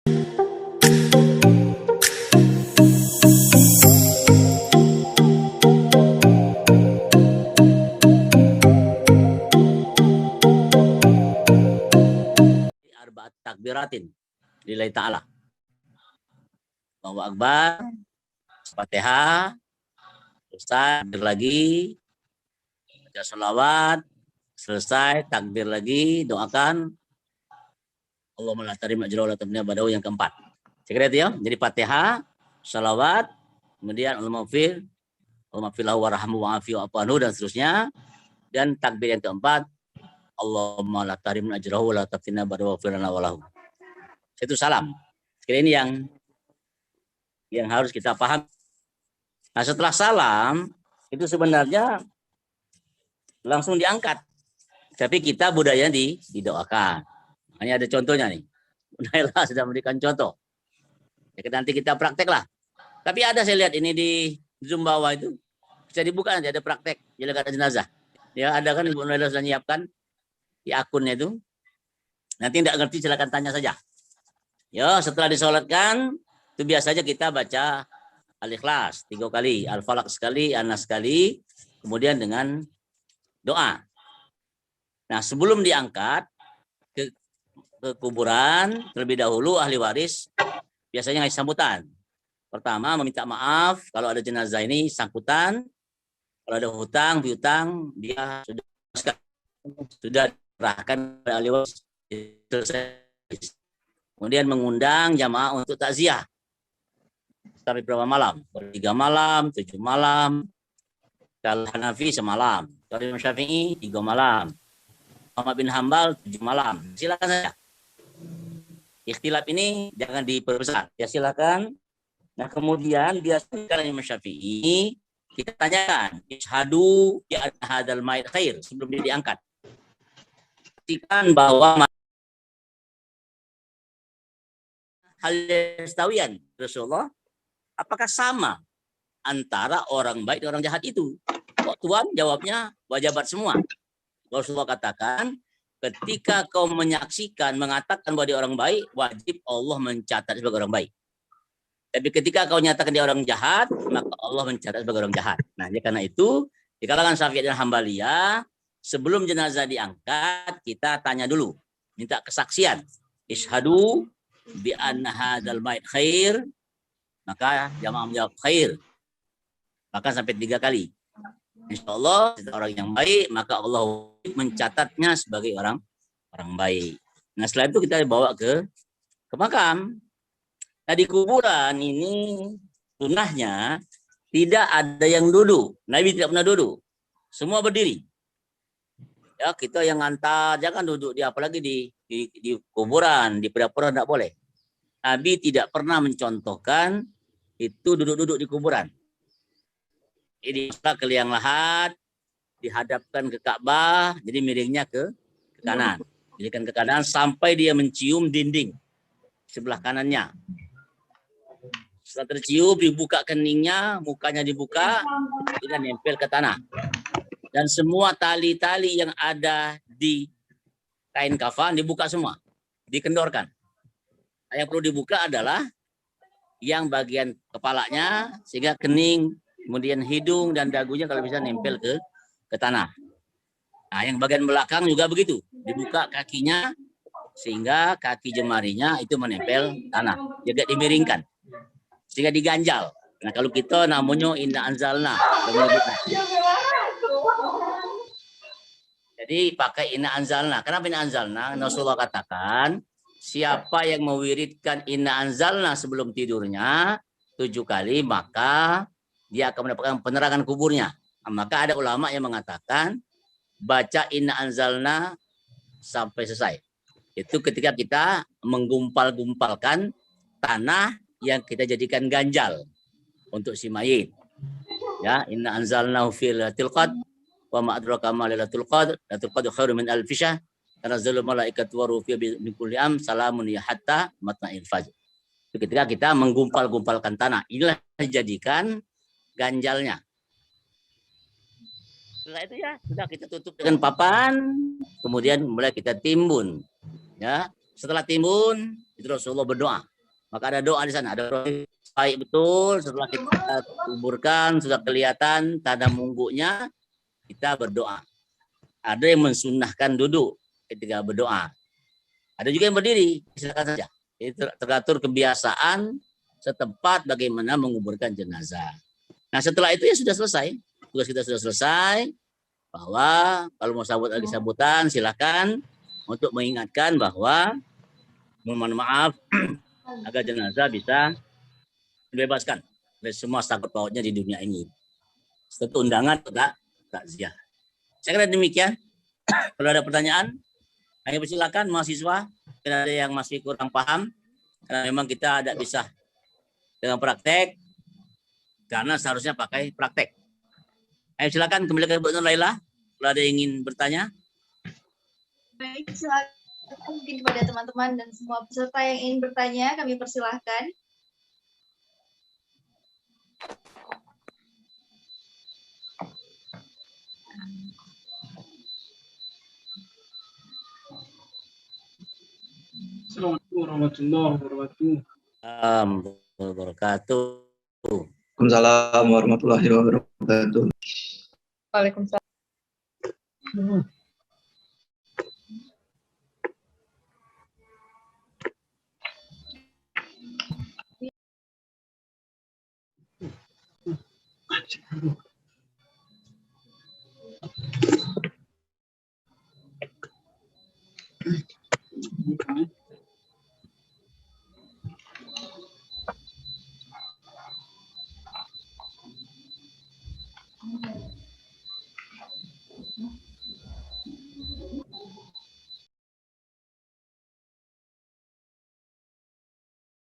Arba'at takbiratin lillahi ta'ala. Allahu Akbar, Fatihah, selesai, takbir lagi, baca sholawat, selesai, takbir lagi, doakan. Allahumma la tarim ajra wa la tabniya badahu yang keempat. Sekira itu ya. Jadi Fatihah, sholawat, kemudian Allahumma fir, Allahumma filahu warahmu wa'afi wa'afu'anhu dan seterusnya. Dan takbir yang keempat, Allahumma la tarim ajrahu wa la tabtina badahu wa firana walahu. Itu salam. Sekira ini yang harus kita paham. Nah, setelah salam itu sebenarnya langsung diangkat. Tapi kita budaya didoakan. Hanya ada contohnya nih. Nailah sudah memberikan contoh. Ya, nanti kita praktek lah. Tapi ada saya lihat ini di Zoom bawah itu. Bisa dibuka nanti ada praktek jelagat jenazah. Ya ada kan Ibu Nailah sudah menyiapkan di akunnya itu. Nanti tidak ngerti silakan tanya saja. Ya setelah disolatkan itu biasanya kita baca Al-Ikhlas 3 kali, Al-Falaq sekali, An-Nas sekali, kemudian dengan doa. Nah, sebelum diangkat ke kuburan, terlebih dahulu ahli waris biasanya ngasih sambutan. Pertama, meminta maaf kalau ada jenazah ini sangkutan, kalau ada hutang, piutang, dia sudah diserahkan oleh ahli waris. Kemudian mengundang jamaah untuk takziah. Sampai berapa malam? 3 malam, 7 malam. Kalau Hanafi semalam. Kalau Imam Syafi'i 3 malam. Muhammad bin Hambal 7 malam. Silakan saja. Ikhtilaf ini jangan diperbesar. Ya silakan. Nah kemudian biasanya kalau Imam Syafi'i kita tanyakan. Ishadu ya hadal mayit khair. Sebelum dia diangkat. Pastikan bahwa hal yastawiyan Rasulullah. Apakah sama antara orang baik dan orang jahat itu? Kok Tuhan jawabnya wajabat semua. Rasulullah katakan, ketika kau menyaksikan, mengatakan bahwa dia orang baik, wajib Allah mencatat sebagai orang baik. Tapi ketika kau nyatakan dia orang jahat, maka Allah mencatat sebagai orang jahat. Nah, karena itu, di kalangan Syafi'i dan Hambaliyah, sebelum jenazah diangkat, kita tanya dulu. Minta kesaksian. Ishadu bi anna hadzal mayit khair. Maka jamaah menjawab khair. Maka sampai 3 kali. Insya Allah orang yang baik, maka Allah mencatatnya sebagai orang baik. Nah setelah itu kita bawa ke makam. Nah di kuburan ini sunnahnya tidak ada yang duduk. Nabi tidak pernah duduk. Semua berdiri. Ya kita yang ngantar jangan duduk di apalagi di kuburan, di perdapuran tidak boleh. Nabi tidak pernah mencontohkan itu duduk-duduk di kuburan. Ini ke liang lahat, dihadapkan ke Ka'bah, jadi miringnya ke kanan. Jadi kan ke kanan sampai dia mencium dinding sebelah kanannya. Setelah tercium, dibuka keningnya, mukanya dibuka, dia nempel ke tanah. Dan semua tali-tali yang ada di kain kafan dibuka semua, dikendorkan. Yang perlu dibuka adalah yang bagian kepalanya sehingga kening, kemudian hidung dan dagunya kalau bisa nempel ke tanah. Nah, yang bagian belakang juga begitu, dibuka kakinya sehingga kaki jemarinya itu menempel tanah, juga dimiringkan sehingga diganjal. Nah, kalau kita namanya inna anzalna. Jadi pakai inna anzalna. Kenapa inna anzalna? Rasulullah katakan siapa yang mewiridkan inna anzalna sebelum tidurnya 7 kali, maka dia akan mendapatkan penerangan kuburnya. Maka ada ulama yang mengatakan baca inna anzalna sampai selesai. Itu ketika kita menggumpal-gumpalkan tanah yang kita jadikan ganjal untuk si mayit. Ya, inna anzalnahu fi lailatul qadr wa ma adraka ma lailatul qadr. Lailatul qadr khairun min alf syahr. Tanazzalul malaikatu wa ruhu min kulli am salamun ya hatta matla'il fajr. Itu ketika kita menggumpal-gumpalkan tanah. Inilah dijadikan ganjalnya. Setelah itu ya sudah kita tutup dengan papan, kemudian mulai kita timbun. Ya, setelah timbun itu Rasulullah berdoa. Maka ada doa di sana. Ada doa baik betul. Setelah kita kuburkan, sudah kelihatan tanda mungguknya, kita berdoa. Ada yang mensunnahkan duduk ketika berdoa. Ada juga yang berdiri, silakan saja. Itu teratur kebiasaan setempat bagaimana menguburkan jenazah. Nah setelah itu ya sudah selesai. Tugas kita sudah selesai. Bahwa kalau mau sabut lagi sabutan silakan untuk mengingatkan bahwa mohon maaf agar jenazah bisa dibebaskan dari semua sangkut pautnya di dunia ini. Tentu undangan atau takziah. Saya kira demikian. Kalau ada pertanyaan, kami persilakan mahasiswa. Kalau ada yang masih kurang paham, karena memang kita tidak bisa dengan praktek, karena seharusnya pakai praktek. Ayo silakan kembali ke Bu Nur Laila. Kalau ada yang ingin bertanya. Baik, silakan mungkin kepada teman-teman dan semua peserta yang ingin bertanya, kami persilahkan. Assalamualaikum warahmatullahi wabarakatuh. Wabarakatuh. Waalaikumsalam warahmatullahi wabarakatuh. Waalaikumsalam.